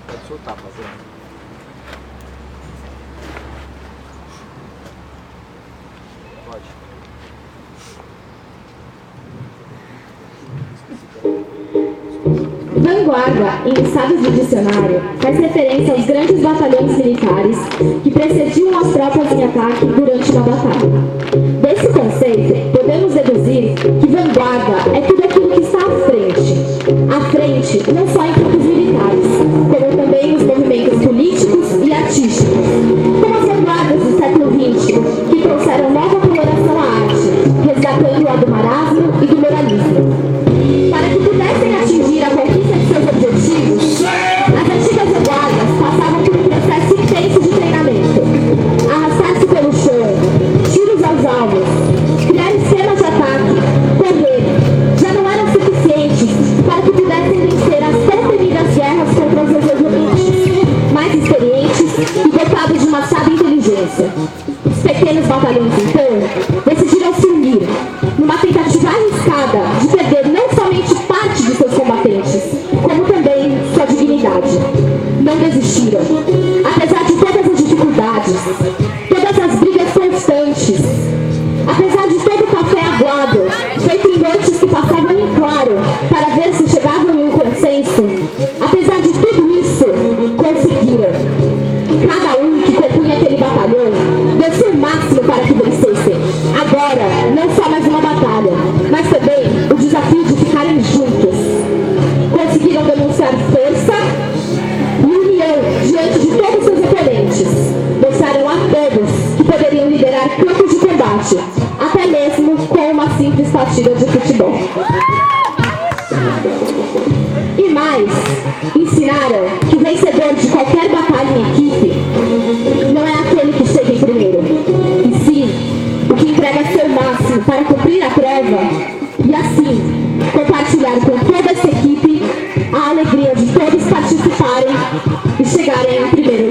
Pode soltar, fazendo. Vanguarda, em listados do dicionário, faz referência aos grandes batalhões militares que precediam as tropas em ataque durante uma batalha. Desse conceito, podemos deduzir que vanguarda é tudo aquilo que está à frente não só em campos militares, como também nos movimentos políticos e artísticos, como as vanguardas do século XX, que trouxeram nova coloração à arte, resgatando o lado do marasmo e do moralismo. Para que pudessem atingir a conquista de seus objetivos, as antigas vanguardas passavam por um processo intenso de treinamento. Arrastar-se pelo chão, tiros aos alvos, criar esquemas de ataque, correr, já não eram suficientes para que pudessem vencer as tão temidas guerras contra os exércitos mais experientes e dotados de uma sábia inteligência. Os pequenos batalhões, então, decidiram se unir, numa tentativa arriscada de perder não somente parte de seus combatentes, como também sua dignidade. Não desistiram. Apesar de todas as dificuldades, todas as brigas constantes, apesar de todo o café aguado, feito em noites que passavam em claro para ver se chegavam em um consenso, apesar de tudo isso, conseguiram. Cada um que compunha aquele batalhão deu seu máximo para que vencessem. Agora, não só mais uma batalha, mas também o desafio de ficarem juntos. Conseguiram demonstrar força e união diante de todos seus oponentes. Mostraram a todos que poderiam liderar campos de combate, até mesmo com uma simples partida de futebol. E mais, ensinaram que o vencedor de qualquer batalha em equipe não é aquele que chega em primeiro, e sim o que entrega seu máximo para cumprir a prova e assim compartilhar com toda essa equipe a alegria de todos participarem e chegarem em primeiro